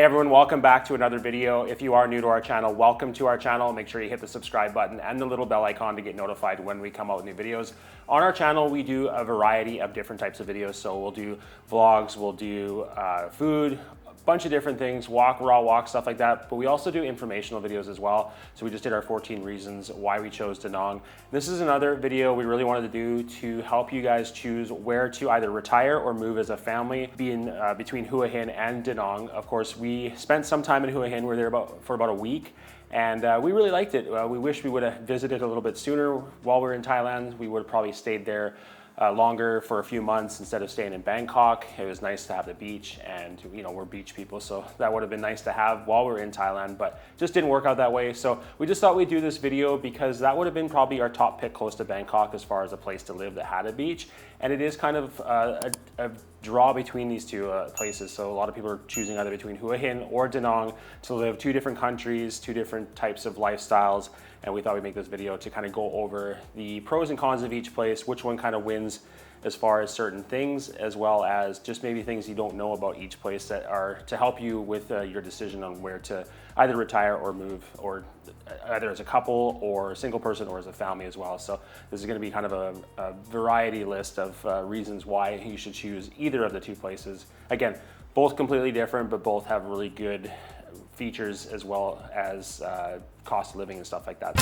Hey everyone, welcome back to another video. If you are new to our channel, welcome to our channel. Make sure you hit the subscribe button and the little bell icon to get notified when we come out with new videos. On our channel, we do a variety of different types of videos. So we'll do vlogs, we'll do food, bunch of different things, raw walk, stuff like that. But we also do informational videos as well. So we just did our 14 reasons why we chose Da Nang. This is another video we really wanted to do to help you guys choose where to either retire or move as a family, being between Hua Hin and Da Nang. Of course, we spent some time in Hua Hin. We were there for about a week. And we really liked it. We wish we would have visited a little bit sooner while we were in Thailand. We would have probably stayed there longer for a few months instead of staying in Bangkok. It was nice to have the beach, and you know, we're beach people, so that would have been nice to have while we were in Thailand, but just didn't work out that way. So we just thought we'd do this video because that would have been probably our top pick close to Bangkok as far as a place to live that had a beach. And it is kind of a draw between these two places. So a lot of people are choosing either between Hua Hin or Da Nang to live two different countries, two different types of lifestyles. And we thought we'd make this video to kind of go over the pros and cons of each place, which one kind of wins as far as certain things, as well as just maybe things you don't know about each place that are to help you with your decision on where to either retire or move, or either as a couple or a single person or as a family as well. So this is going to be kind of a variety list of reasons why you should choose either of the two places. Again, both completely different, but both have really good features as well as cost of living and stuff like that.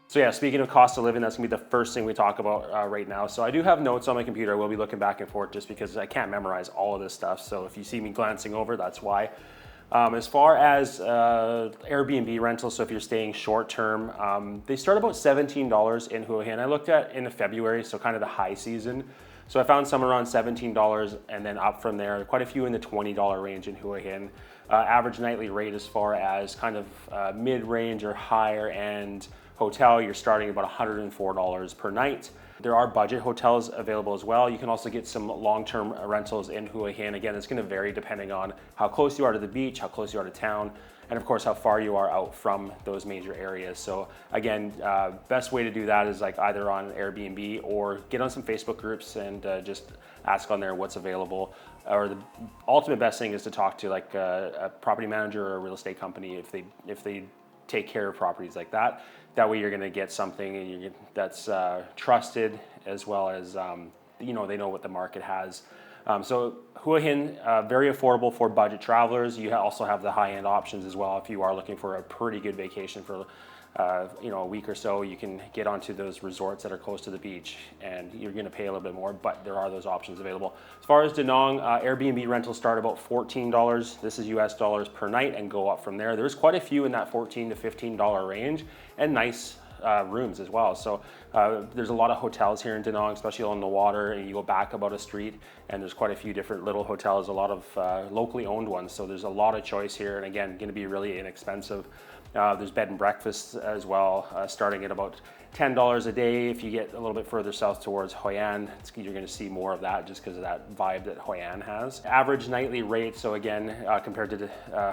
So yeah, speaking of cost of living, that's gonna be the first thing we talk about right now. So I do have notes on my computer. I will be looking back and forth just because I can't memorize all of this stuff. So if you see me glancing over, that's why. As far as Airbnb rentals, so if you're staying short term, they start about $17 in Hua Hin. I looked at in February, so kind of the high season. So I found some around $17 and then up from there, quite a few in the $20 range in Hua Hin. Average nightly rate as far as kind of mid-range or higher end hotel, you're starting about $104 per night. There are budget hotels available as well. You can also get some long-term rentals in Hua Hin. Again, it's going to vary depending on how close you are to the beach, how close you are to town, and of course how far you are out from those major areas. So again, best way to do that is like either on Airbnb or get on some Facebook groups and just ask on there what's available. Or the ultimate best thing is to talk to like a property manager or a real estate company if they take care of properties like that. That way you're going to get something that's trusted, as well as you know, they know what the market has. So Hua Hin, very affordable for budget travelers. You also have the high-end options as well. If you are looking for a pretty good vacation for you know, a week or so, you can get onto those resorts that are close to the beach, and you're going to pay a little bit more, but there are those options available. As far as Da Nang, Airbnb rentals start about $14. This is US dollars per night and go up from there. There's quite a few in that $14 to $15 range, and nice rooms as well. So there's a lot of hotels here in Da Nang, especially on the water, and you go back about a street and there's quite a few different little hotels, a lot of locally owned ones. So there's a lot of choice here, and again, going to be really inexpensive. There's bed and breakfasts as well, starting at about $10 a day. If you get a little bit further south towards Hoi An, you're going to see more of that just because of that vibe that Hoi An has. Average nightly rate, so again, compared to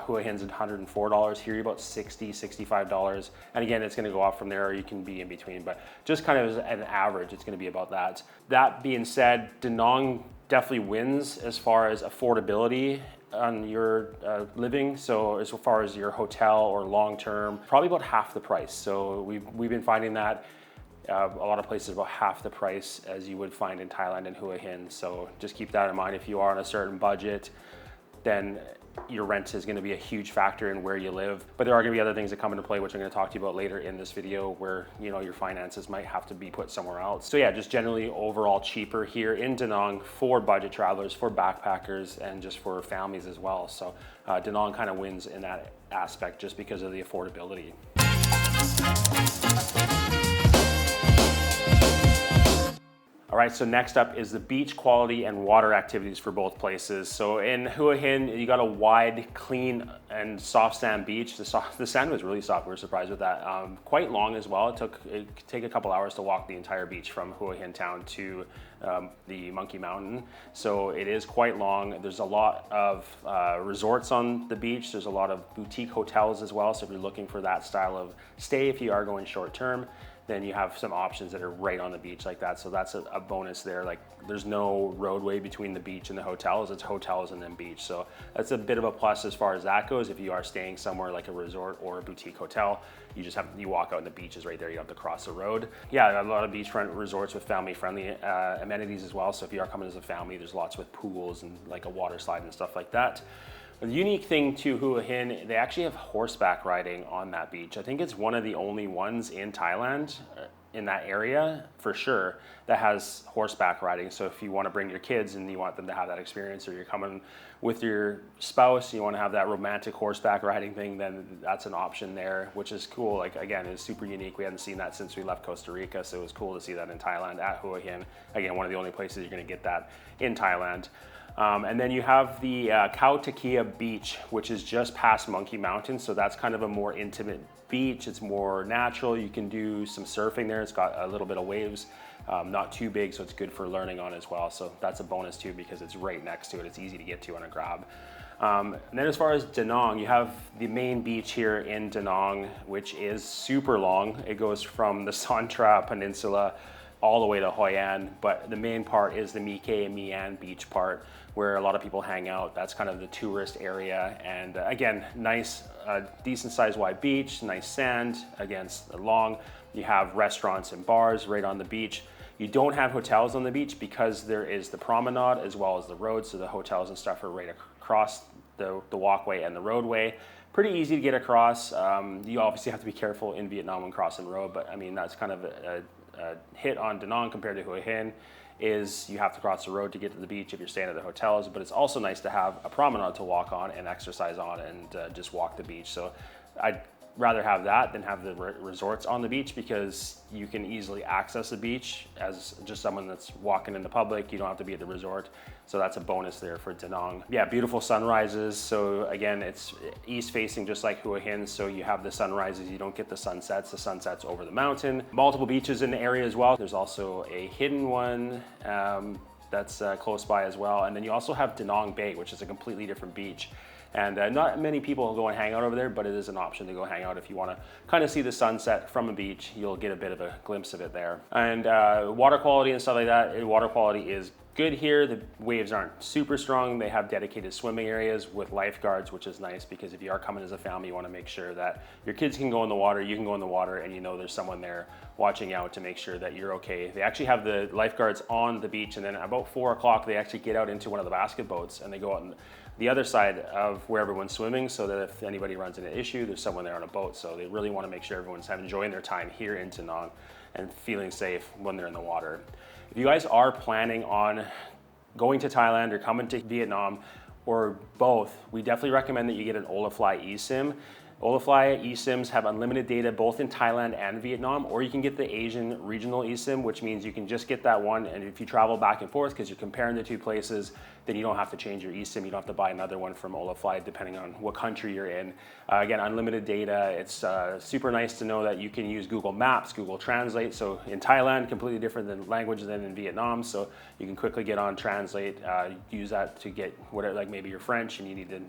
Hua Hin's $104, here you're about $60, $65. And again, it's going to go off from there, or you can be in between, but just kind of as an average, it's going to be about that. That being said, Da Nang definitely wins as far as affordability on your living. So as far as your hotel or long-term, probably about half the price. So we've been finding that a lot of places about half the price as you would find in Thailand and Hua Hin. So just keep that in mind. If you are on a certain budget, then your rent is going to be a huge factor in where you live. But there are going to be other things that come into play, which I'm going to talk to you about later in this video, where you know, your finances might have to be put somewhere else. So yeah, just generally overall cheaper here in Da Nang for budget travelers, for backpackers, and just for families as well. So Da Nang kind of wins in that aspect just because of the affordability. All right, so next up is the beach quality and water activities for both places. So in Hua Hin, you got a wide, clean, and soft sand beach. The sand was really soft. We were surprised with that. Quite long as well. It could take a couple hours to walk the entire beach from Hua Hin town to the Monkey Mountain. So it is quite long. There's a lot of resorts on the beach. There's a lot of boutique hotels as well. So if you're looking for that style of stay, if you are going short term, then you have some options that are right on the beach like that. So that's a bonus there. Like there's no roadway between the beach and the hotels. It's hotels and then beach. So that's a bit of a plus as far as that goes. If you are staying somewhere like a resort or a boutique hotel, you walk out and the beach is right there. You don't have to cross the road. Yeah, a lot of beachfront resorts with family-friendly amenities as well. So if you are coming as a family, there's lots with pools and like a water slide and stuff like that. The unique thing to Hua Hin, they actually have horseback riding on that beach. I think it's one of the only ones in Thailand, in that area for sure, that has horseback riding. So if you want to bring your kids and you want them to have that experience, or you're coming with your spouse, you want to have that romantic horseback riding thing, then that's an option there, which is cool. Like again, it's super unique. We hadn't seen that since we left Costa Rica, so it was cool to see that in Thailand at Hua Hin. Again, one of the only places you're going to get that in Thailand. And then you have the Khao Takia Beach, which is just past Monkey Mountain. So that's kind of a more intimate beach. It's more natural. You can do some surfing there. It's got a little bit of waves, not too big, so it's good for learning on as well. So that's a bonus too, because it's right next to it. It's easy to get to on a grab. And then as far as Da Nang, you have the main beach here in Da Nang, which is super long. It goes from the Santra Peninsula all the way to Hoi An, but the main part is the Mike and Mian beach part, where a lot of people hang out. That's kind of the tourist area. And again, nice, decent sized wide beach, nice sand, against long. You have restaurants and bars right on the beach. You don't have hotels on the beach because there is the promenade as well as the road. So the hotels and stuff are right across the walkway and the roadway. Pretty easy to get across. You obviously have to be careful in Vietnam when crossing the road, but I mean, that's kind of a hit on Da Nang compared to Hua Hin, is you have to cross the road to get to the beach if you're staying at the hotels, but it's also nice to have a promenade to walk on and exercise on and just walk the beach. So I'd rather have that than have the resorts on the beach, because you can easily access the beach as just someone that's walking in the public. You don't have to be at the resort. So that's a bonus there for Da Nang. Yeah, beautiful sunrises. So again, it's east facing just like Hua Hin. So you have the sunrises, you don't get the sunsets. The sunset's over the mountain. Multiple beaches in the area as well. There's also a hidden one that's close by as well. And then you also have Da Nang Bay, which is a completely different beach. And not many people go and hang out over there, but it is an option to go hang out if you want to kind of see the sunset from a beach. You'll get a bit of a glimpse of it there. And water quality and stuff like that, water quality is good here. The waves aren't super strong. They have dedicated swimming areas with lifeguards, which is nice, because if you are coming as a family, you want to make sure that your kids can go in the water, you can go in the water, and you know there's someone there watching out to make sure that you're okay. They actually have the lifeguards on the beach, and then about 4 o'clock, they actually get out into one of the basket boats and they go out the other side of where everyone's swimming, so that if anybody runs into an issue, there's someone there on a boat. So they really want to make sure everyone's enjoying their time here in Da Nang and feeling safe when they're in the water. If you guys are planning on going to Thailand or coming to Vietnam, or both, we definitely recommend that you get an Holafly eSIM. Holafly eSIMs have unlimited data both in Thailand and Vietnam, or you can get the Asian regional eSIM, which means you can just get that one, and if you travel back and forth, because you're comparing the two places, then you don't have to change your eSIM. You don't have to buy another one from Holafly depending on what country you're in. Again, unlimited data. It's super nice to know that you can use Google Maps, Google Translate. So in Thailand, completely different than language than in Vietnam. So you can quickly get on Translate, use that to get whatever, like maybe you're French and you need to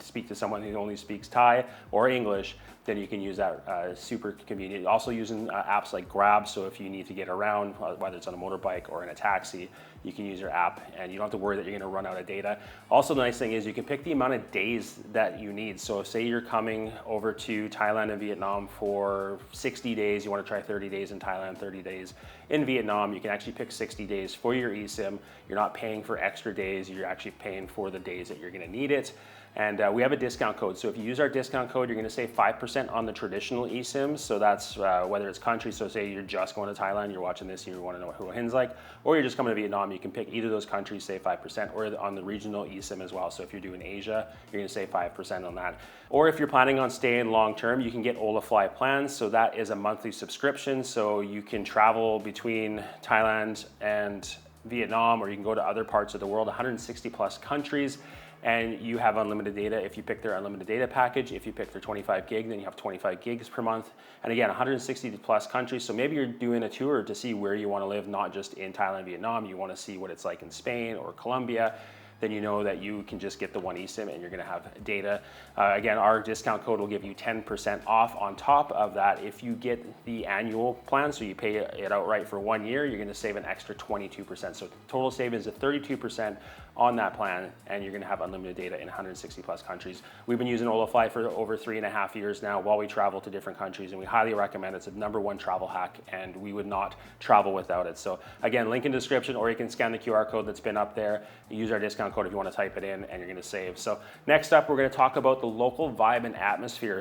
speak to someone who only speaks Thai or English, then you can use that. Super convenient. Also using apps like Grab, so if you need to get around, whether it's on a motorbike or in a taxi, you can use your app and you don't have to worry that you're going to run out of data. Also, the nice thing is you can pick the amount of days that you need. So say you're coming over to Thailand and Vietnam for 60 days, you want to try 30 days in Thailand, 30 days in Vietnam, you can actually pick 60 days for your eSIM. You're not paying for extra days, you're actually paying for the days that you're going to need it. And we have a discount code. So if you use our discount code, you're going to save 5% on the traditional eSIMs. So that's whether it's country. So say you're just going to Thailand, you're watching this, you want to know what Hua Hin's like, or you're just coming to Vietnam, you can pick either of those countries, save 5%, or on the regional eSIM as well. So if you're doing Asia, you're going to save 5% on that. Or if you're planning on staying long term, you can get Holafly plans. So that is a monthly subscription. So you can travel between Thailand and Vietnam, or you can go to other parts of the world, 160 plus countries. And you have unlimited data if you pick their unlimited data package. If you pick their 25 gig, then you have 25 gigs per month. And again, 160 plus countries. So maybe you're doing a tour to see where you want to live, not just in Thailand, Vietnam. You want to see what it's like in Spain or Colombia. then you know that you can just get the one eSIM and you're gonna have data. Again, our discount code will give you 10% off on top of that if you get the annual plan. So you pay it outright for 1 year, you're gonna save an extra 22%. So total savings of 32% on that plan, and you're gonna have unlimited data in 160 plus countries. We've been using Holafly for over 3.5 years now while we travel to different countries, and we highly recommend it. It's a #1 travel hack, and we would not travel without it. So again, link in description, or you can scan the QR code that's been up there. Use our discount code if you wanna type it in, and you're gonna save. So next up, we're gonna talk about the local vibe and atmosphere.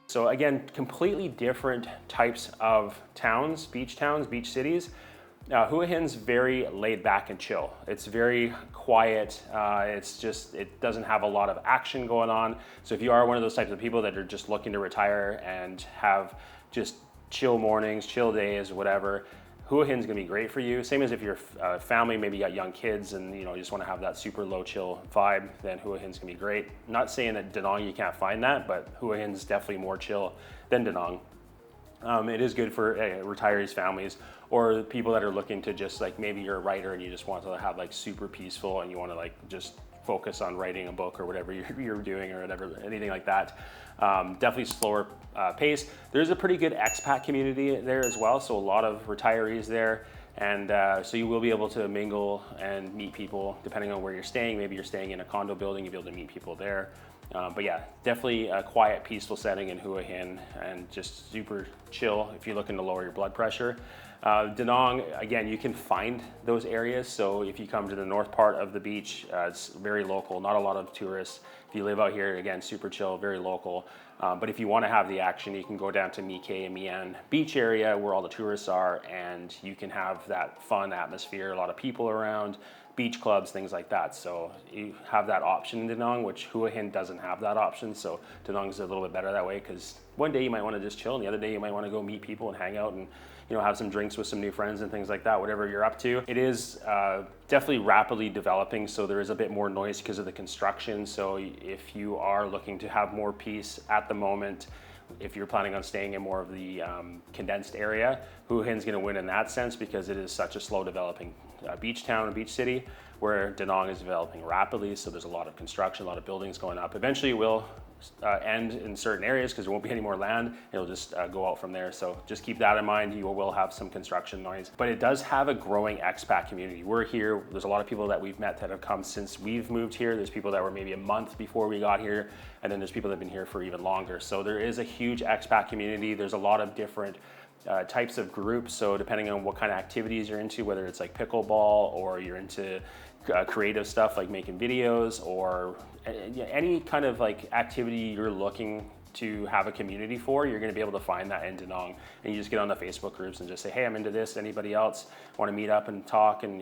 So again, completely different types of towns, beach cities. Hua Hin's very laid back and chill. It's very quiet. It doesn't have a lot of action going on. So if you are one of those types of people that are just looking to retire and have just chill mornings, chill days, whatever, Hua Hin's gonna be great for you. Same as if you're a family, maybe you got young kids and you just wanna have that super low chill vibe, then Hua Hin's gonna be great. Not saying that Da Nang you can't find that, but Hua Hin's definitely more chill than Da Nang. It is good for retirees, families, or people that are looking to just like, maybe you're a writer and you just want to have like super peaceful and you wanna like just focus on writing a book or whatever you're doing or whatever, anything like that. Definitely slower pace. There's a pretty good expat community there as well, so a lot of retirees there, and so you will be able to mingle and meet people depending on where you're staying. Maybe you're staying in a condo building, you'll be able to meet people there. But yeah, definitely a quiet, peaceful setting in Hua Hin, and just super chill if you're looking to lower your blood pressure. Da Nang, again, you can find those areas. So if you come to the north part of the beach, it's very local, not a lot of tourists. If you live out here, again, super chill, very local. But if you want to have the action, you can go down to Mike and Mian beach area where all the tourists are, and you can have that fun atmosphere, a lot of people around, beach clubs, things like that. So you have that option in Da Nang, which Hua Hin doesn't have that option. So Da Nang's a little bit better that way, because one day you might want to just chill and the other day you might want to go meet people and hang out and have some drinks with some new friends and things like that, whatever you're up to. It is definitely rapidly developing, so there is a bit more noise because of the construction. So if you are looking to have more peace at the moment, if you're planning on staying in more of the condensed area, Hua Hin's going to win in that sense, because it is such a slow developing beach town and beach city, where Da Nang is developing rapidly. So there's a lot of construction, a lot of buildings going up. Eventually it will end in certain areas because there won't be any more land. It'll just go out from there. So just keep that in mind. You will have some construction noise, but it does have a growing expat community. We're here. There's a lot of people that we've met that have come since we've moved here. There's people that were maybe a month before we got here, and then there's people that have been here for even longer. So there is a huge expat community. There's a lot of different types of groups. So depending on what kind of activities you're into, whether it's like pickleball or you're into creative stuff like making videos, or any kind of like activity you're looking to have a community for, you're going to be able to find that in Da Nang. And you just get on the Facebook groups and just say, hey, I'm into this. Anybody else want to meet up and talk and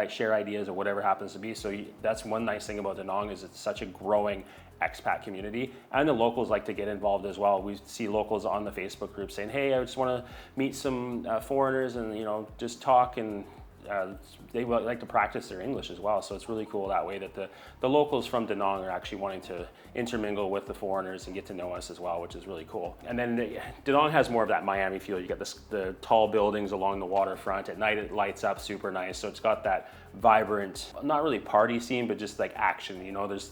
share ideas or whatever happens to be. So that's one nice thing about Da Nang, is it's such a growing expat community, and the locals like to get involved as well. We see locals on the Facebook group saying, hey, I just want to meet some foreigners and just talk, and they like to practice their English as well. So it's really cool that way that the locals from Da Nang are actually wanting to intermingle with the foreigners and get to know us as well, which is really cool. And then Da Nang has more of that Miami feel. You got the tall buildings along the waterfront. At night it lights up super nice. So it's got that vibrant, not really party scene, but just like action.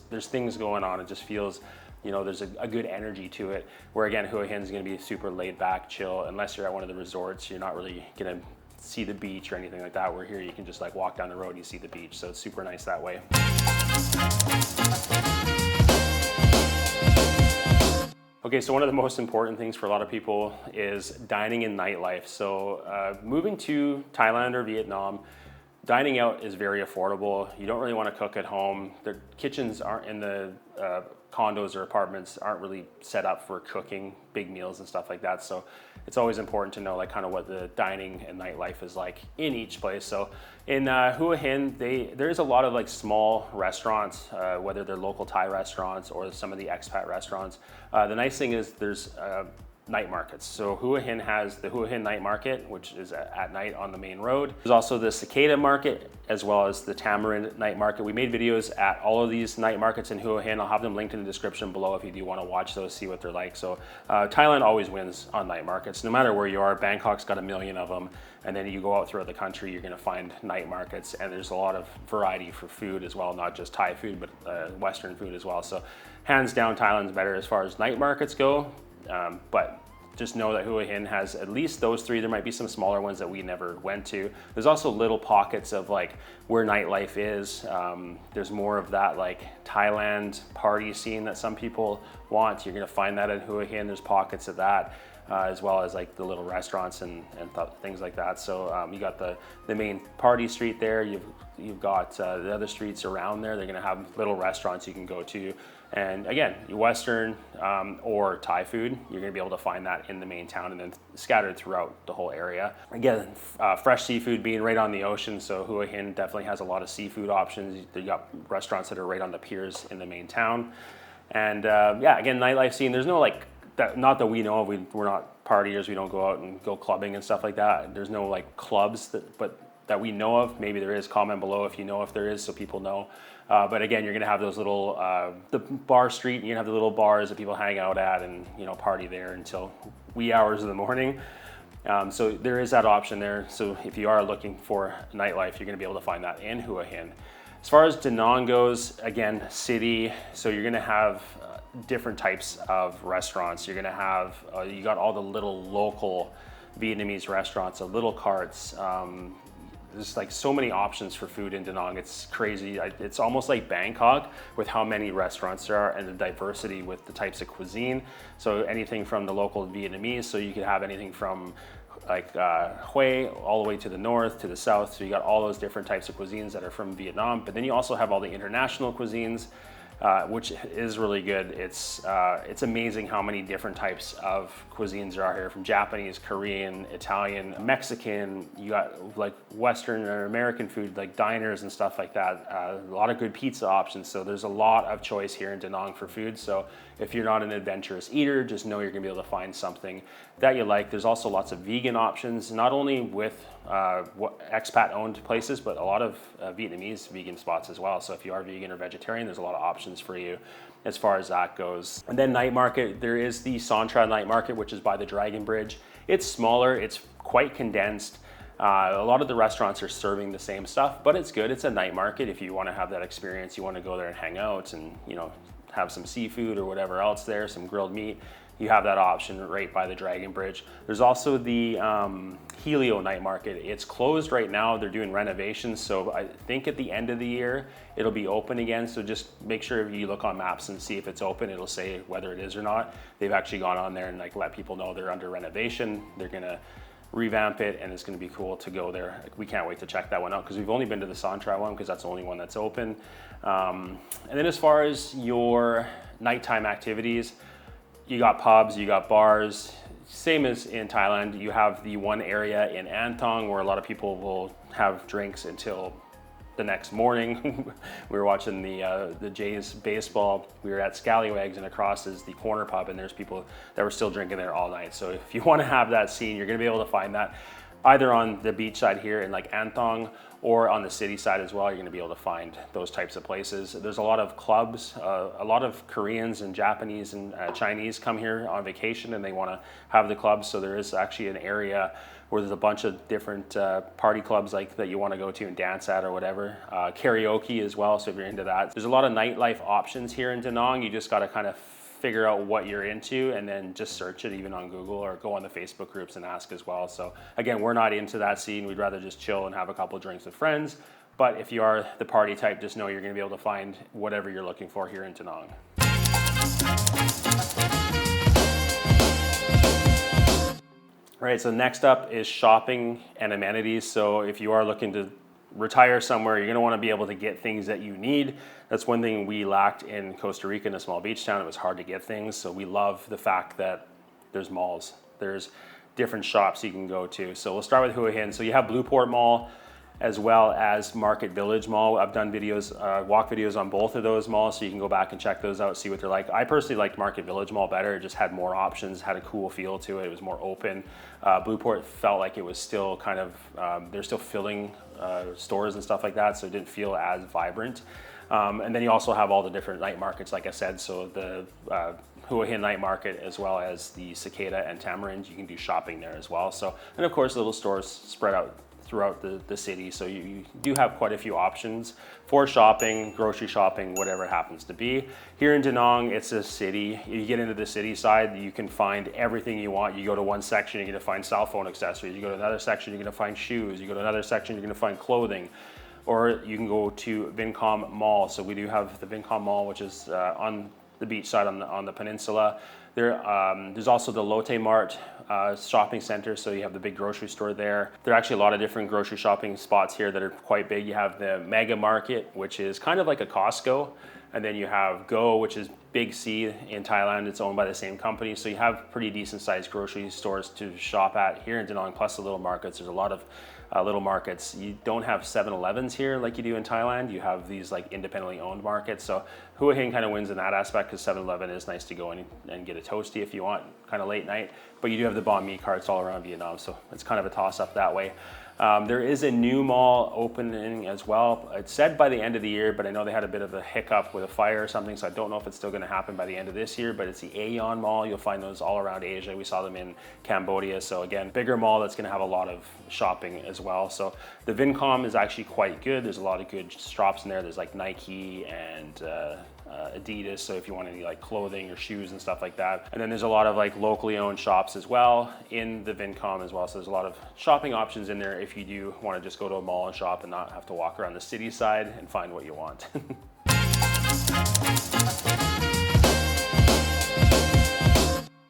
There's things going on. It just feels, there's a good energy to it. Where again, Hua Hin's going to be super laid back, chill. Unless you're at one of the resorts, you're not really going to see the beach or anything like that. Where here you can just like walk down the road and you see the beach. So it's super nice that way. Okay, so one of the most important things for a lot of people is dining in nightlife. So moving to Thailand or Vietnam, dining out is very affordable. You don't really want to cook at home. The kitchens aren't in the condos or apartments aren't really set up for cooking big meals and stuff like that. So it's always important to know like kind of what the dining and nightlife is like in each place. So in Hua Hin, there's a lot of like small restaurants, whether they're local Thai restaurants or some of the expat restaurants. The nice thing is there's night markets. So Hua Hin has the Hua Hin night market, which is at night on the main road. There's also the Cicada market, as well as the Tamarind night market. We made videos at all of these night markets in Hua Hin. I'll have them linked in the description below if you do want to watch those, see what they're like. So Thailand always wins on night markets, no matter where you are. Bangkok's got a million of them, and then you go out throughout the country, you're going to find night markets, and there's a lot of variety for food as well, not just Thai food, but Western food as well. So hands down, Thailand's better as far as night markets go. But just know that Hua Hin has at least those three. There might be some smaller ones that we never went to. There's also little pockets of like where nightlife is. There's more of that like Thailand party scene that some people want. You're gonna find that in Hua Hin. There's pockets of that, as well as like the little restaurants and things like that. So you got the main party street there. You've got the other streets around there. They're gonna have little restaurants you can go to. And again, Western or Thai food, you're gonna be able to find that in the main town and then scattered throughout the whole area. Again, fresh seafood being right on the ocean, so Hua Hin definitely has a lot of seafood options. You got restaurants that are right on the piers in the main town. And yeah, again, nightlife scene, there's no like, not that we know of, we're not partiers, we don't go out and go clubbing and stuff like that. There's no like clubs that we know of. Maybe there is, comment below if you know if there is, so people know. But again, you're gonna have those little, the bar street, you're gonna have the little bars that people hang out at and party there until wee hours of the morning. So there is that option there. So if you are looking for nightlife, you're gonna be able to find that in Hua Hin. As far as Da Nang goes, again, city, so you're gonna have different types of restaurants. You're gonna have, you got all the little local Vietnamese restaurants, the little carts. There's like so many options for food in Da Nang. It's crazy. It's almost like Bangkok with how many restaurants there are and the diversity with the types of cuisine. So anything from the local Vietnamese, so you could have anything from like Hue all the way to the north, to the south. So you got all those different types of cuisines that are from Vietnam. But then you also have all the international cuisines, which is really good. It's amazing how many different types of cuisines there are here, from Japanese, Korean, Italian, Mexican. You got like Western or American food, like diners and stuff like that. A lot of good pizza options. So there's a lot of choice here in Da Nang for food. So if you're not an adventurous eater, just know you're gonna be able to find something that you like. There's also lots of vegan options, not only with expat owned places, but a lot of Vietnamese vegan spots as well. So if you are vegan or vegetarian, there's a lot of options for you as far as that goes. And then night market, there is the Santra night market, which is by the Dragon Bridge. It's smaller, it's quite condensed. A lot of the restaurants are serving the same stuff, but it's good. It's a night market. If you want to have that experience, you want to go there and hang out and have some seafood or whatever else there, some grilled meat, you have that option right by the Dragon Bridge. There's also the Helio night market. It's closed right now. They're doing renovations. So I think at the end of the year, it'll be open again. So just make sure you look on maps and see if it's open. It'll say whether it is or not. They've actually gone on there and like let people know they're under renovation. They're gonna revamp it and it's gonna be cool to go there. We can't wait to check that one out because we've only been to the Santra one because that's the only one that's open. And then as far as your nighttime activities, you got pubs, you got bars, same as in Thailand. You have the one area in Antong where a lot of people will have drinks until the next morning. We were watching the Jays baseball. We were at Scallywags and across is the corner pub and there's people that were still drinking there all night. So if you want to have that scene, you're gonna be able to find that either on the beach side here in like Antong or on the city side as well. You're gonna be able to find those types of places. There's a lot of clubs, a lot of Koreans and Japanese and Chinese come here on vacation and they wanna have the clubs. So there is actually an area where there's a bunch of different party clubs like that you wanna go to and dance at or whatever. Karaoke as well, so if you're into that. There's a lot of nightlife options here in Da Nang. You just gotta kind of figure out what you're into and then just search it even on Google or go on the Facebook groups and ask as well. So again, we're not into that scene. We'd rather just chill and have a couple drinks with friends. But if you are the party type, just know you're gonna be able to find whatever you're looking for here in Da Nang. All right, so next up is shopping and amenities. So if you are looking to retire somewhere, you're gonna wanna be able to get things that you need. That's one thing we lacked in Costa Rica in a small beach town. It was hard to get things. So we love the fact that there's malls. There's different shops you can go to. So we'll start with Hua Hin. So you have Blueport Mall. as well as Market Village Mall. I've done videos, walk videos on both of those malls, so you can go back and check those out, see what they're like. I personally liked Market Village Mall better. It just had more options, had a cool feel to it. It was more open. Blueport felt like it was still kind of, they're still filling stores and stuff like that, so it didn't feel as vibrant. And then you also have all the different night markets, like I said, so the Hua Hin night market, as well as the Cicada and Tamarind. You can do shopping there as well. So, and of course, little stores spread out throughout the city. So you do have quite a few options for shopping, grocery shopping, whatever it happens to be. Here in Da Nang, it's a city. You get into the city side, you can find everything you want. You go to one section, you're gonna find cell phone accessories. You go to another section, you're gonna find shoes. You go to another section, you're gonna find clothing. Or you can go to Vincom Mall. So we do have the Vincom Mall, which is on the beach side on the peninsula. There's also the Lotte Mart shopping center, so you have the big grocery store there. There are actually a lot of different grocery shopping spots here that are quite big. You have the Mega Market, which is kind of like a Costco, and then you have Go, which is Big C in Thailand. It's owned by the same company, so you have pretty decent sized grocery stores to shop at here in Da Nang, plus the little markets. There's a lot of little markets. You don't have 7-Elevens here like you do in Thailand. You have these like independently owned markets. So Hua Hin kind of wins in that aspect, because 7-Eleven is nice to go in and get a toasty if you want, kind of late night. But you do have the banh mi carts all around Vietnam, so it's kind of a toss up that way. There is a new mall opening as well. It's said by the end of the year, but I know they had a bit of a hiccup with a fire or something, so I don't know if it's still going to happen by the end of this year, but it's the Aeon Mall. You'll find those all around Asia. We saw them in Cambodia. So again, bigger mall that's going to have a lot of shopping as well. So the Vincom is actually quite good. There's a lot of good shops in there. There's like Nike and Adidas, so if you want any like clothing or shoes and stuff like that. And then there's a lot of like locally owned shops as well in the Vincom as well, so there's a lot of shopping options in there if you do want to just go to a mall and shop and not have to walk around the city side and find what you want.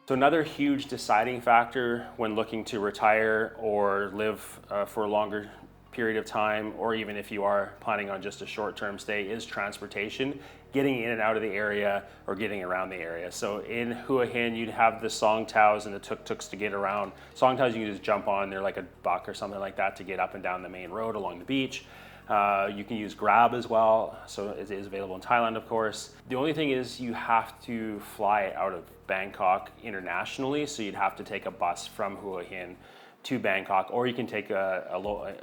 So another huge deciding factor when looking to retire or live for a longer period of time, or even if you are planning on just a short-term stay, is transportation, getting in and out of the area or getting around the area. So in Hua Hin, you'd have the song taus and the tuk-tuks to get around. Song taus you can just jump on, they're like $1 or something like that to get up and down the main road along the beach. You can use Grab as well, so it is available in Thailand, of course. The only thing is you have to fly out of Bangkok internationally, so you'd have to take a bus from Hua Hin to Bangkok, or you can take a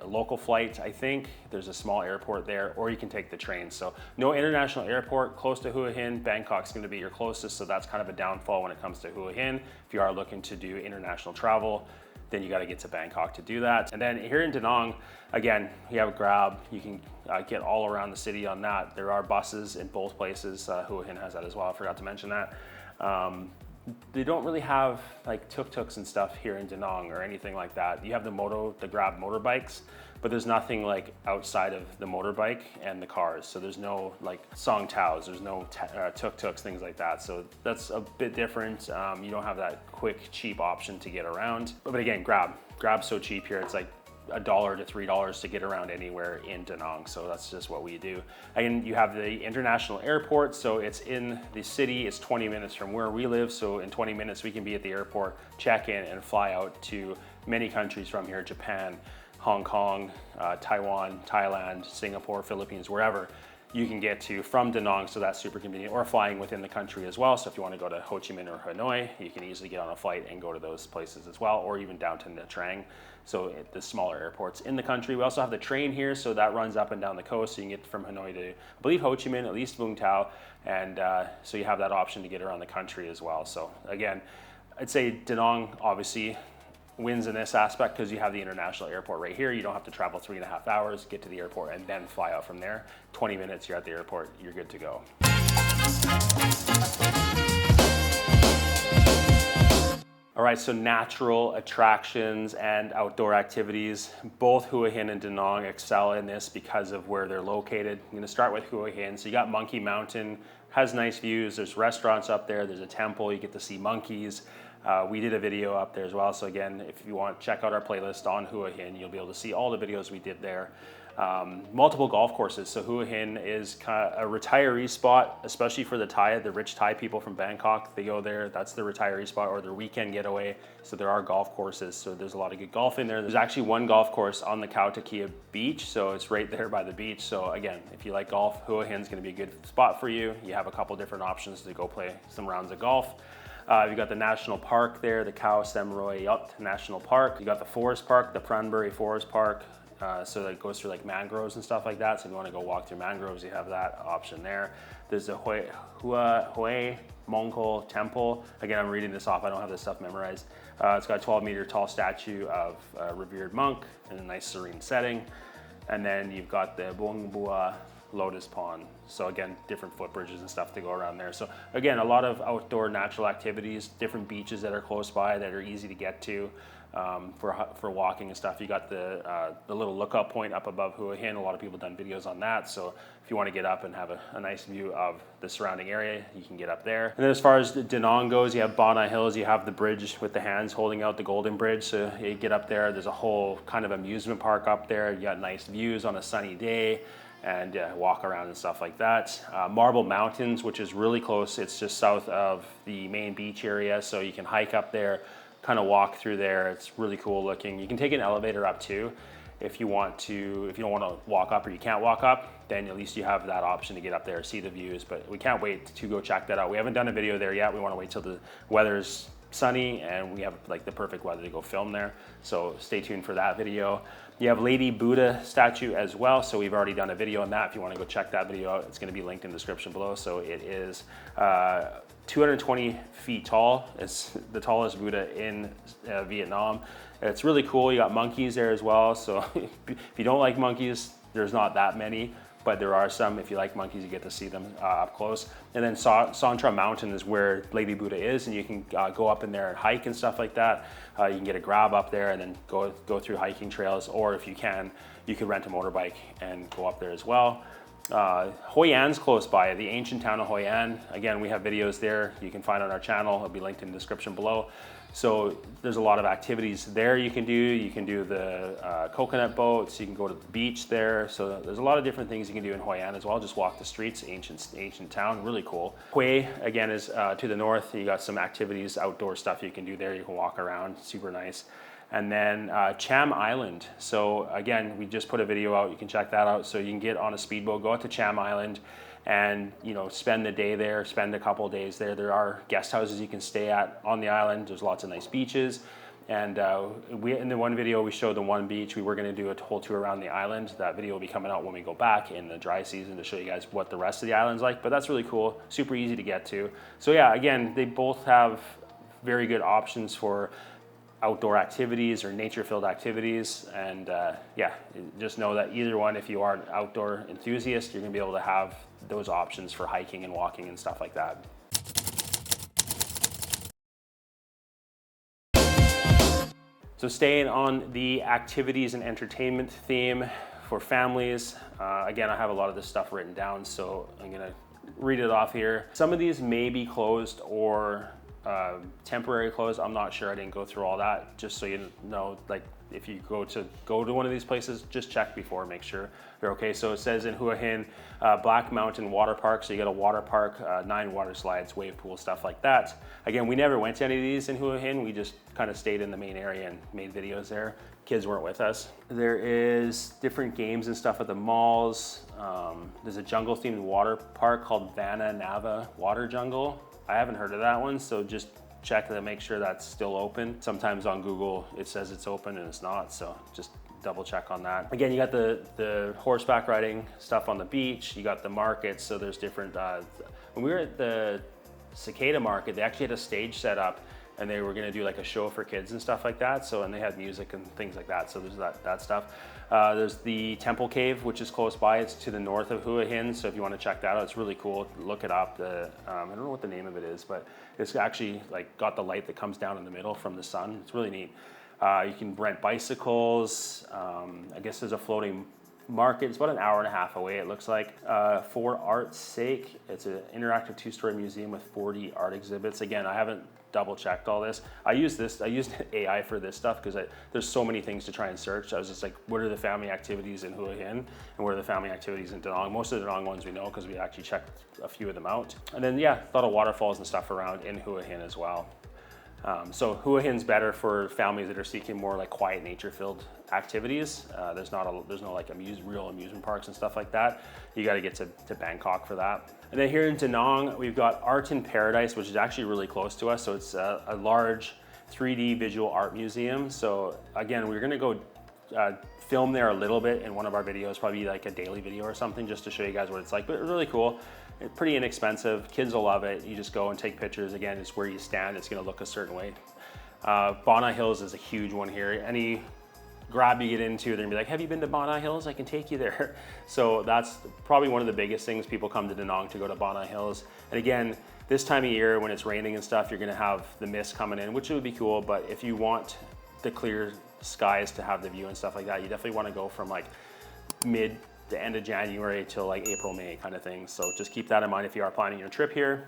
local flight. I think there's a small airport there, or you can take the train. So no international airport close to Hua Hin. Bangkok's going to be your closest, so that's kind of a downfall when it comes to Hua Hin. If you are looking to do international travel, then you got to get to Bangkok to do that. And then here in Da Nang, again, you have Grab. You can get all around the city on that. There are buses in both places. Hua Hin has that as well. I forgot to mention that. They don't really have like tuk-tuks and stuff here in Da Nang or anything like that. You have the Grab motorbikes, but there's nothing like outside of the motorbike and the cars. So there's no like song taus, there's no tuk-tuks, things like that. So that's a bit different. You don't have that quick, cheap option to get around. But again, Grab's so cheap here. It's like $1 to $3 to get around anywhere in Da Nang, so that's just what we do. And you have the international airport, so it's in the city. It's 20 minutes from where we live, so in 20 minutes we can be at the airport, check in, and fly out to many countries from here: Japan, Hong Kong, Taiwan, Thailand, Singapore, Philippines, wherever you can get to from Da Nang, so that's super convenient. Or flying within the country as well, so if you want to go to Ho Chi Minh or Hanoi, you can easily get on a flight and go to those places as well, or even down to Nha Trang, so the smaller airports in the country. We also have the train here, so that runs up and down the coast, so you can get from Hanoi to, I believe, Ho Chi Minh, at least Vung Tau, and so you have that option to get around the country as well. So again, I'd say Da Nang obviously wins in this aspect because you have the international airport right here. You don't have to travel 3.5 hours, get to the airport, and then fly out from there. 20 minutes, you're at the airport, you're good to go. All right, so natural attractions and outdoor activities. Both Hua Hin and Da Nang excel in this because of where they're located. I'm gonna start with Hua Hin. So you got Monkey Mountain, has nice views. There's restaurants up there, there's a temple, you get to see monkeys. We did a video up there as well. So again, if you want, check out our playlist on Hua Hin. You'll be able to see all the videos we did there. Multiple golf courses. So Hua Hin is kind of a retiree spot, especially for the rich Thai people from Bangkok. They go there, that's their retiree spot or their weekend getaway. So there are golf courses. So there's a lot of good golf in there. There's actually one golf course on the Kautakia beach. So it's right there by the beach. So again, if you like golf, Hua Hin's gonna be a good spot for you. You have a couple different options to go play some rounds of golf. You got the national park there, the Khao Sem Roy Yot National Park. You got the forest park, the Pranbury Forest Park. So that goes through like mangroves and stuff like that. So if you want to go walk through mangroves, you have that option there. There's the Hua Mongkol Temple. Again, I'm reading this off. I don't have this stuff memorized. It's got a 12-meter tall statue of a revered monk in a nice serene setting. And then you've got the Buong Bua Lotus Pond. So again, different footbridges and stuff to go around there. So again, a lot of outdoor natural activities, different beaches that are close by that are easy to get to for walking and stuff. You got the little lookout point up above Hua Hin. A lot of people have done videos on that. So if you want to get up and have a nice view of the surrounding area, you can get up there. And then as far as Da Nang goes, you have Bonai Hills. You have the bridge with the hands holding out the Golden Bridge. So you get up there. There's a whole kind of amusement park up there. You got nice views on a sunny day. And walk around and stuff like that. Marble Mountains, which is really close. It's just south of the main beach area. So you can hike up there, kind of walk through there. It's really cool looking. You can take an elevator up too if you want to. If you don't want to walk up or you can't walk up, then at least you have that option to get up there, see the views. But we can't wait to go check that out. We haven't done a video there yet. We want to wait till the weather's sunny and we have like the perfect weather to go film there. So stay tuned for that video. You have Lady Buddha statue as well. So we've already done a video on that. If you want to go check that video out, it's going to be linked in the description below. So it is 220 feet tall. It's the tallest Buddha in Vietnam. It's really cool. You got monkeys there as well. So if you don't like monkeys, there's not that many, but there are some. If you like monkeys, you get to see them up close. And then Santra Mountain is where Lady Buddha is, and you can go up in there and hike and stuff like that. You can get a grab up there and then go through hiking trails, or if you can, you could rent a motorbike and go up there as well. Hoi An's close by, the ancient town of Hoi An. Again, we have videos there you can find on our channel. It'll be linked in the description below. So there's a lot of activities there you can do. You can do the coconut boats. You can go to the beach there. So there's a lot of different things you can do in Hoi An as well. Just walk the streets, ancient town, really cool. Hue, again, is to the north. You got some activities, outdoor stuff you can do there. You can walk around, super nice. And then Cham Island. So again, we just put a video out. You can check that out. So you can get on a speedboat, go out to Cham Island, and spend the day there, spend a couple of days there. There are guest houses you can stay at on the island. There's lots of nice beaches. And in the one video, we showed the one beach. We were going to do a whole tour around the island. That video will be coming out when we go back in the dry season to show you guys what the rest of the island's like. But that's really cool, super easy to get to. So yeah, again, they both have very good options for outdoor activities or nature-filled activities. And yeah, just know that either one, if you are an outdoor enthusiast, you're going to be able to have those options for hiking and walking and stuff like that. So staying on the activities and entertainment theme for families, again, I have a lot of this stuff written down, so I'm gonna read it off here. Some of these may be closed or temporary closed. I'm not sure. I didn't go through all that. Just so you know, like if you go to one of these places, just check before, make sure they're okay. So it says in Hua Hin, Black Mountain Water Park. So you got a water park, 9 water slides, wave pool, stuff like that. Again, we never went to any of these in Hua Hin. We just kind of stayed in the main area and made videos there. Kids weren't with us. There is different games and stuff at the malls. There's a jungle themed water park called Vanna Nava Water Jungle. I haven't heard of that one, so just check to make sure that's still open. Sometimes on Google it says it's open and it's not, so just double check on that. Again, you got the horseback riding stuff on the beach. You got the markets, so there's different. When we were at the Cicada Market, they actually had a stage set up, and they were going to do like a show for kids and stuff like that. So, and they had music and things like that. So there's that stuff. There's the Temple Cave, which is close by. It's to the north of Hua Hin. So if you want to check that out, it's really cool. Look it up. I don't know what the name of it is, but it's actually like got the light that comes down in the middle from the sun. It's really neat. You can rent bicycles. I guess there's a floating market. It's about an hour and a half away, it looks like. For art's sake, it's an interactive 2-story museum with 40 art exhibits. Again, I haven't double checked all this. I used AI for this stuff because there's so many things to try and search. I was just like, what are the family activities in Hua Hin and what are the family activities in Da Nang? Most of the Da Nang ones we know because we actually checked a few of them out. And then yeah, a lot of waterfalls and stuff around in Hua Hin as well. So Hua Hin's better for families that are seeking more like quiet nature-filled activities. There's no like real amusement parks and stuff like that. You got to get to Bangkok for that. And then here in Da Nang, we've got Art in Paradise, which is actually really close to us. So it's a large 3D visual art museum. So again, we're gonna go film there a little bit in one of our videos, probably like a daily video or something, just to show you guys what it's like. But really cool. It's pretty inexpensive. Kids will love it. You just go and take pictures. Again, it's where you stand. It's going to look a certain way. Bonai Hills is a huge one here. Any grab you get into, they're going to be like, have you been to Bonai Hills? I can take you there. So that's probably one of the biggest things. People come to Da Nang to go to Bonai Hills. And again, this time of year when it's raining and stuff, you're going to have the mist coming in, which would be cool. But if you want the clear skies to have the view and stuff like that, you definitely want to go from like the end of January till like April, May kind of thing. So just keep that in mind if you are planning your trip here.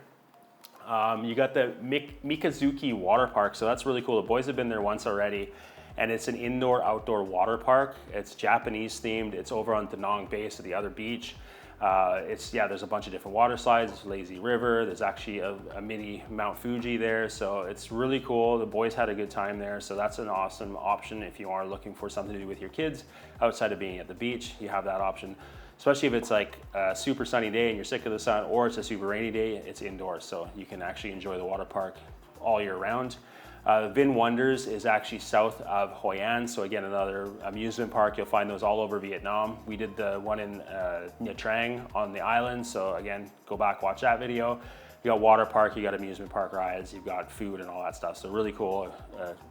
You got the Mikazuki water park. So that's really cool. The boys have been there once already, and it's an indoor outdoor water park. It's Japanese themed. It's over on Da Nang base at the other beach. There's a bunch of different water slides. There's Lazy River. There's actually a mini Mount Fuji there. So it's really cool. The boys had a good time there. So that's an awesome option if you are looking for something to do with your kids outside of being at the beach. You have that option, especially if it's like a super sunny day and you're sick of the sun, or it's a super rainy day, it's indoors. So you can actually enjoy the water park all year round. Vin Wonders is actually south of Hoi An. So again, another amusement park. You'll find those all over Vietnam. We did the one in Nha Trang on the island. So again, go back, watch that video. You got water park, you got amusement park rides, you've got food and all that stuff. So really cool,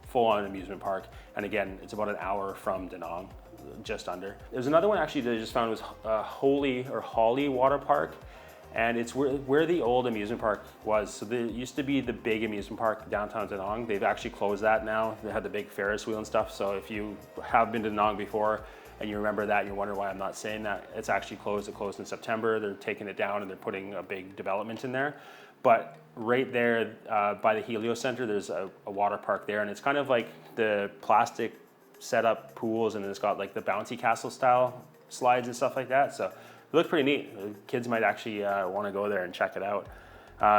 full-on amusement park. And again, it's about an hour from Da Nang, just under. There's another one actually that I just found was Holly Water Park. And it's where the old amusement park was. So there used to be the big amusement park downtown Da Nang. They've actually closed that now. They had the big Ferris wheel and stuff. So if you have been to Da Nang before and you remember that, and you're wondering why I'm not saying that, it's actually closed. It closed in September. They're taking it down and they're putting a big development in there. But right there by the Helio Center, there's a water park there. And it's kind of like the plastic setup pools, and it's got like the bouncy castle style slides and stuff like that. So it looks pretty neat. Kids might actually want to go there and check it out.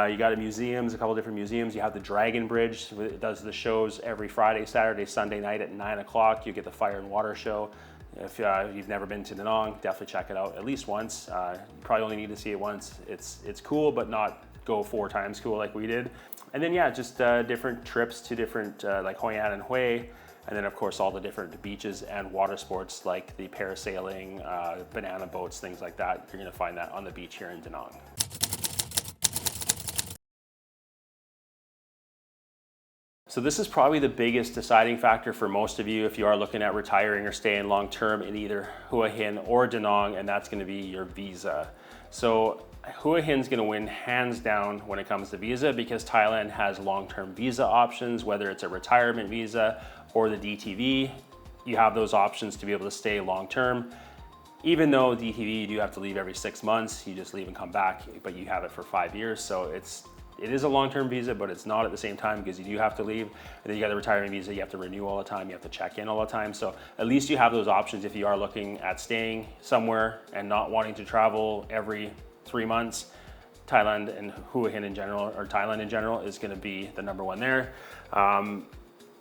You got a couple different museums. You have the Dragon Bridge. It does the shows every Friday, Saturday, Sunday night at 9 o'clock. You get the Fire and Water show. If you've never been to Da Nang, definitely check it out at least once. You probably only need to see it once. It's cool, but not go 4 times cool like we did. And then yeah, just different trips to different like Hoi An and Hue. And then of course all the different beaches and water sports like the parasailing, banana boats, things like that. You're gonna find that on the beach here in Da Nang. So this is probably the biggest deciding factor for most of you if you are looking at retiring or staying long-term in either Hua Hin or Da Nang, and that's gonna be your visa. So Hua Hin's gonna win hands down when it comes to visa because Thailand has long-term visa options, whether it's a retirement visa or the DTV. You have those options to be able to stay long-term. Even though DTV, you do have to leave every 6 months, you just leave and come back, but you have it for 5 years. So it is a long-term visa, but it's not at the same time because you do have to leave. And then you got the retirement visa, you have to renew all the time, you have to check in all the time. So at least you have those options if you are looking at staying somewhere and not wanting to travel every 3 months. Thailand and Hua Hin in general, or Thailand in general, is gonna be the number one there.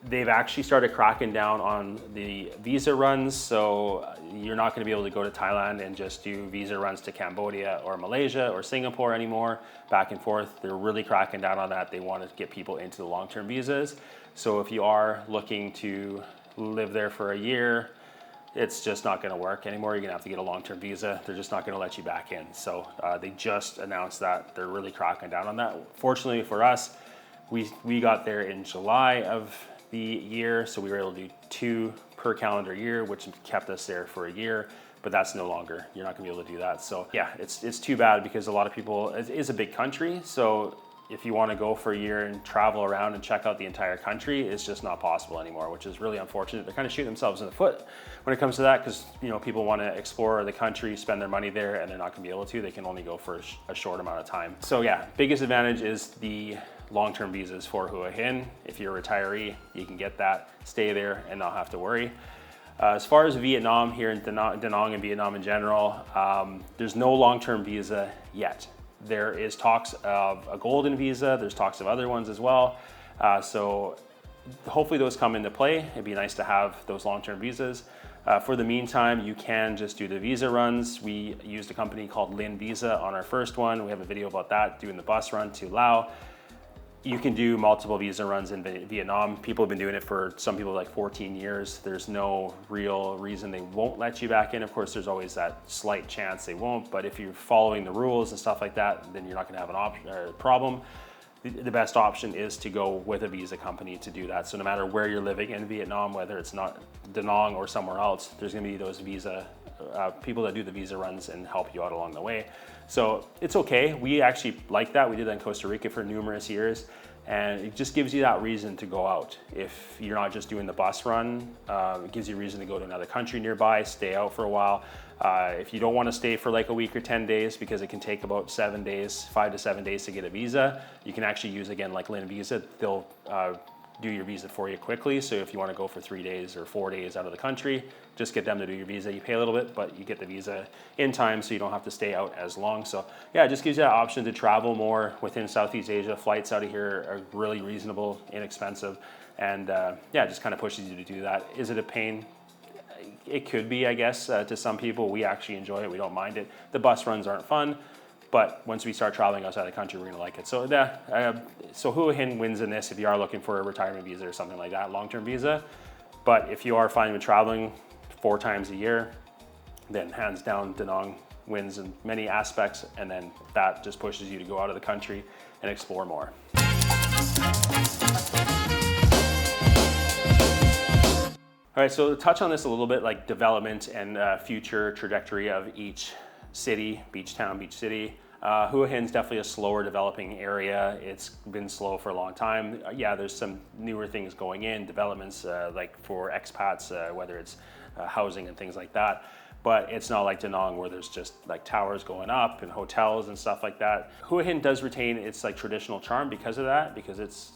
They've actually started cracking down on the visa runs. So you're not gonna be able to go to Thailand and just do visa runs to Cambodia or Malaysia or Singapore anymore, back and forth. They're really cracking down on that. They want to get people into the long-term visas. So if you are looking to live there for a year, it's just not gonna work anymore. You're gonna have to get a long-term visa. They're just not gonna let you back in. So they just announced that. They're really cracking down on that. Fortunately for us, we got there in July of the year, so we were able to do 2 per calendar year, which kept us there for a year, but that's no longer. You're not gonna be able to do that. So yeah, it's too bad because a lot of people, it is a big country, so if you want to go for a year and travel around and check out the entire country, it's just not possible anymore, which is really unfortunate. They're kind of shooting themselves in the foot when it comes to that, because people want to explore the country, spend their money there, and they're not going to be able to. They can only go for a short amount of time. So yeah, biggest advantage is the long-term visas for Hua Hin. If you're a retiree, you can get that, stay there, and not have to worry. As far as Vietnam, here in Da Nang and Vietnam in general, there's no long-term visa yet. There is talks of a golden visa. There's talks of other ones as well. So hopefully those come into play. It'd be nice to have those long-term visas. For the meantime, you can just do the visa runs. We used a company called Lin Visa on our first one. We have a video about that, doing the bus run to Laos. You can do multiple visa runs in Vietnam. People have been doing it for some people like 14 years. There's no real reason they won't let you back in. Of course, there's always that slight chance they won't, but if you're following the rules and stuff like that, then you're not gonna have an option or a problem. The best option is to go with a visa company to do that. So no matter where you're living in Vietnam, whether it's not Da Nang or somewhere else, there's gonna be those visa people that do the visa runs and help you out along the way. So it's okay. We actually like that. We did that in Costa Rica for numerous years, and it just gives you that reason to go out. If you're not just doing the bus run, it gives you a reason to go to another country nearby, stay out for a while. If you don't want to stay for like a week or 10 days, because it can take about 7 days, 5 to 7 days to get a visa, you can actually use, again, like Lin Visa. They'll do your visa for you quickly. So if you want to go for 3 days or 4 days out of the country, just get them to do your visa. You pay a little bit, but you get the visa in time, so you don't have to stay out as long. So yeah, it just gives you that option to travel more within Southeast Asia. Flights out of here are really reasonable, inexpensive, and yeah, it just kind of pushes you to do that. Is it a pain? It could be, I guess, to some people. We actually enjoy it. We don't mind it. The bus runs aren't fun, but once we start traveling outside the country, we're gonna like it. So so Hua Hin wins in this if you are looking for a retirement visa or something like that, long-term visa. But if you are fine with traveling 4 times a year, then hands down, Da Nang wins in many aspects, and then that just pushes you to go out of the country and explore more. All right, so to touch on this a little bit, like development and future trajectory of each city, beach town, beach city. Hua Hin's definitely a slower developing area. It's been slow for a long time. Yeah, there's some newer things going in, developments like for expats, whether it's housing and things like that. But it's not like Da Nang where there's just like towers going up and hotels and stuff like that. Hua Hin does retain its like traditional charm because of that, because it's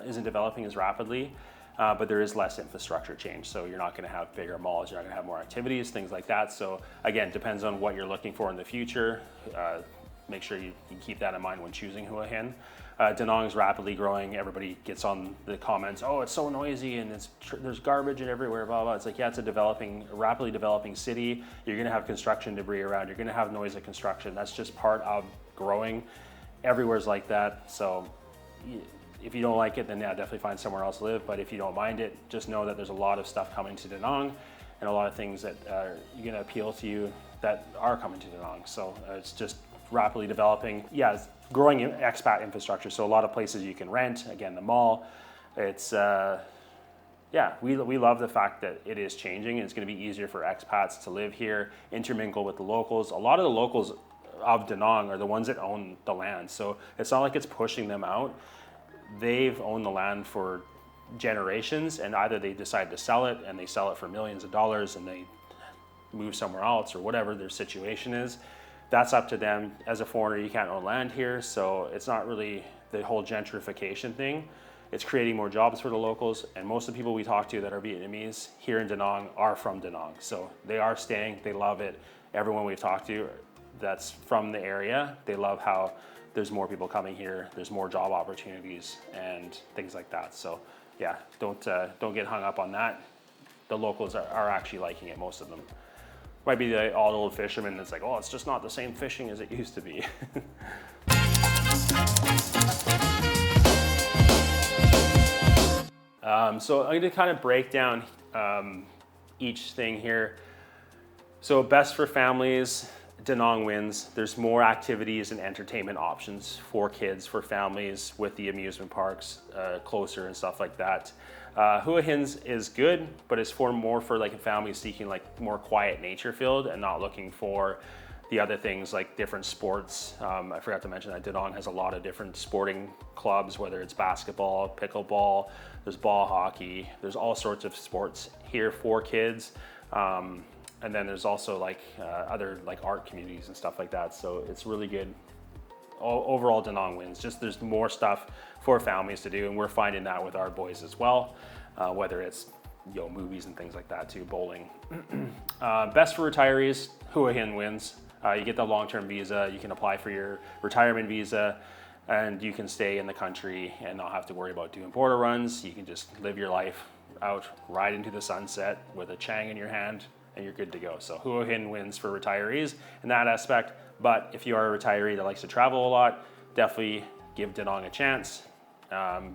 isn't developing as rapidly. But there is less infrastructure change. So you're not gonna have bigger malls, you're not gonna have more activities, things like that. So again, depends on what you're looking for in the future. Make sure you keep that in mind when choosing Hua Hin. Da Nang is rapidly growing. Everybody gets on the comments, oh, it's so noisy and there's garbage and everywhere, blah, blah. It's like, yeah, it's a rapidly developing city. You're gonna have construction debris around. You're gonna have noise of construction. That's just part of growing. Everywhere's like that. So if you don't like it, then yeah, definitely find somewhere else to live. But if you don't mind it, just know that there's a lot of stuff coming to Da Nang and a lot of things that are gonna appeal to you that are coming to Da Nang. So it's just rapidly developing. Yeah, it's growing expat infrastructure. So a lot of places you can rent, again, the mall. It's, yeah, we love the fact that it is changing. It's gonna be easier for expats to live here, intermingle with the locals. A lot of the locals of Da Nang are the ones that own the land. So it's not like it's pushing them out. They've owned the land for generations, and either they decide to sell it and they sell it for millions of dollars and they move somewhere else or whatever their situation is. That's up to them. As a foreigner, you can't own land here, so it's not really the whole gentrification thing. It's creating more jobs for the locals, and most of the people we talk to that are Vietnamese here in Da Nang are from Da Nang. So they are staying, they love it. Everyone we've talked to that's from the area, they love how there's more people coming here, there's more job opportunities and things like that. So yeah, don't get hung up on that. The locals are actually liking it, most of them. Might be the old fisherman that's like, oh, it's just not the same fishing as it used to be. So I'm gonna kind of break down each thing here. So best for families, Da Nang wins. There's more activities and entertainment options for kids, for families with the amusement parks closer and stuff like that. Hua Hin's is good, but it's more for like a family seeking like more quiet nature field and not looking for the other things like different sports. I forgot to mention that Da Nang has a lot of different sporting clubs, whether it's basketball, pickleball, there's ball hockey, there's all sorts of sports here for kids. And then there's also like other like art communities and stuff like that. So it's really good. Overall, Da Nang wins. Just there's more stuff for families to do, and we're finding that with our boys as well. Whether it's movies and things like that too, bowling. Best for retirees, Hua Hin wins. You get the long-term visa. You can apply for your retirement visa, and you can stay in the country and not have to worry about doing border runs. You can just live your life out, ride into the sunset with a Chang in your hand, and you're good to go. So Hua Hin wins for retirees in that aspect. But if you are a retiree that likes to travel a lot, definitely give Da Nang a chance,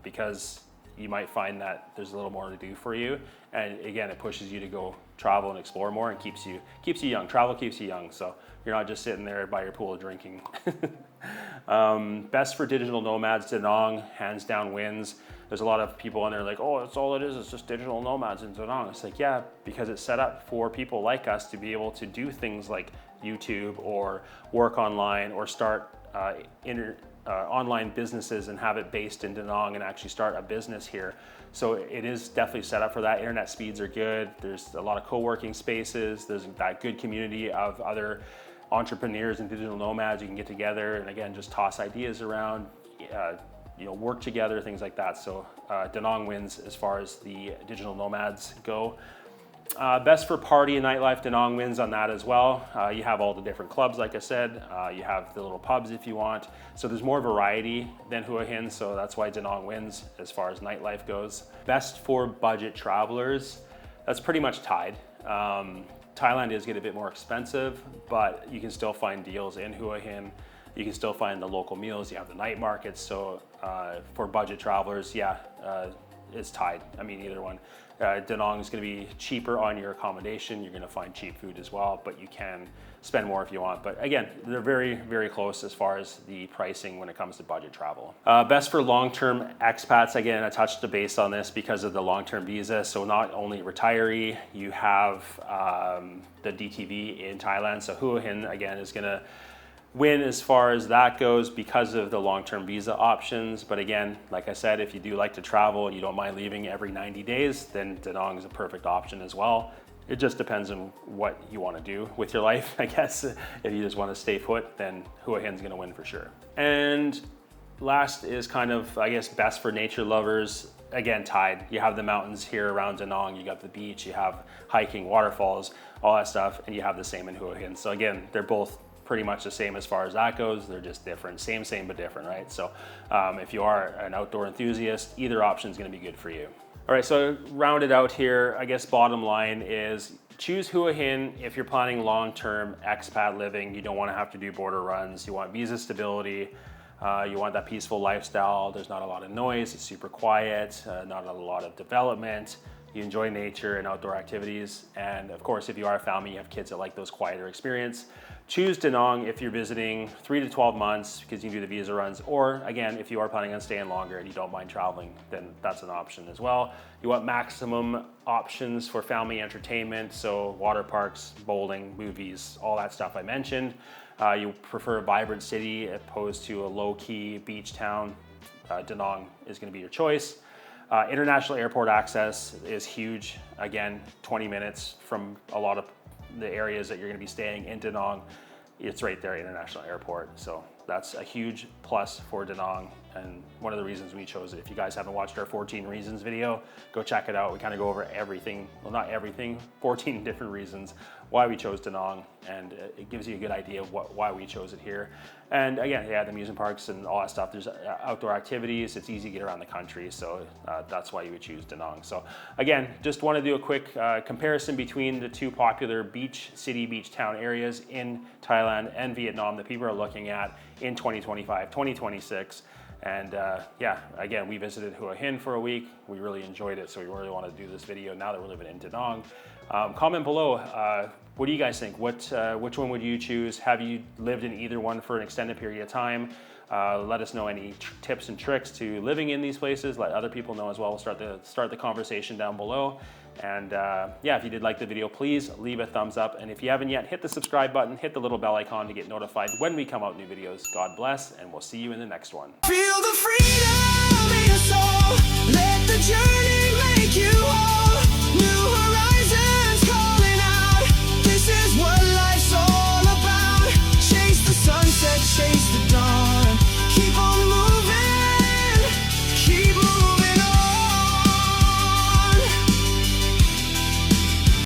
because you might find that there's a little more to do for you. And again, it pushes you to go travel and explore more, and keeps you young. Travel keeps you young, so you're not just sitting there by your pool drinking. Best for digital nomads, Da Nang hands down wins. There's a lot of people on there like, oh, that's all it is. It's just digital nomads in Da Nang. It's like, yeah, because it's set up for people like us to be able to do things like YouTube or work online or start online businesses and have it based in Da Nang and actually start a business here. So it is definitely set up for that. Internet speeds are good. There's a lot of co-working spaces. There's that good community of other entrepreneurs and digital nomads. You can get together and again, just toss ideas around, work together, things like that. So Da Nang wins as far as the digital nomads go. Best for party and nightlife, Da Nang wins on that as well. You have all the different clubs, like I said. You have the little pubs if you want. So there's more variety than Hua Hin, so that's why Da Nang wins as far as nightlife goes. Best for budget travelers, that's pretty much tied. Thailand is getting a bit more expensive, but you can still find deals in Hua Hin. You can still find the local meals. You have the night markets. So for budget travelers, it's tied. I mean, either one. Da Nang is going to be cheaper on your accommodation. You're going to find cheap food as well, but you can spend more if you want. But again, they're very, very close as far as the pricing when it comes to budget travel. Best for long-term expats. Again, I touched the base on this because of the long-term visa. So not only retiree, you have the DTV in Thailand. So Hua Hin, again, is going to win as far as that goes because of the long-term visa options. But again, like I said, if you do like to travel and you don't mind leaving every 90 days, then Da Nang is a perfect option as well. It just depends on what you want to do with your life, I guess. If you just want to stay put, then Hua Hin's going to win for sure. And last is kind of, I guess, best for nature lovers. Again, tied. You have the mountains here around Da Nang, you got the beach, you have hiking, waterfalls, all that stuff, and you have the same in Hua Hin. So again, they're both pretty much the same as far as that goes. They're just different, same but different, right? So if you are an outdoor enthusiast, either option is going to be good for you. All right, so round it out here, I guess bottom line is choose Hua Hin if you're planning long-term expat living. You don't want to have to do border runs. You want visa stability. You want that peaceful lifestyle. There's not a lot of noise. It's super quiet, not a lot of development. You enjoy nature and outdoor activities. And of course, if you are a family, you have kids that like those quieter experience. Choose Da Nang if you're visiting 3 to 12 months because you can do the visa runs. Or again, if you are planning on staying longer and you don't mind traveling, then that's an option as well. You want maximum options for family entertainment. So water parks, bowling, movies, all that stuff I mentioned. You prefer a vibrant city opposed to a low-key beach town. Da Nang is going to be your choice. International airport access is huge. Again, 20 minutes from a lot of the areas that you're going to be staying in Da Nang. It's right there, international airport. So that's a huge plus for Da Nang, and one of the reasons we chose it. If you guys haven't watched our 14 reasons video, go check it out. We kind of go over everything, well, not everything, 14 different reasons why we chose Da Nang, and it gives you a good idea of why we chose it here. And again, yeah, the amusement parks and all that stuff. There's outdoor activities. It's easy to get around the country, so that's why you would choose Da Nang. So again, just want to do a quick comparison between the two popular beach town areas in Thailand and Vietnam that people are looking at in 2025, 2026. And yeah, again, we visited Hua Hin for a week. We really enjoyed it, so we really want to do this video now that we're living in Da Nang. Comment below, what do you guys think? Which one would you choose? Have you lived in either one for an extended period of time? Let us know any tips and tricks to living in these places. Let other people know as well. We'll start the conversation down below. And yeah, if you did like the video, please leave a thumbs up. And if you haven't yet, hit the subscribe button, hit the little bell icon to get notified when we come out with new videos. God bless, and we'll see you in the next one. Feel the freedom in your soul. Let the journey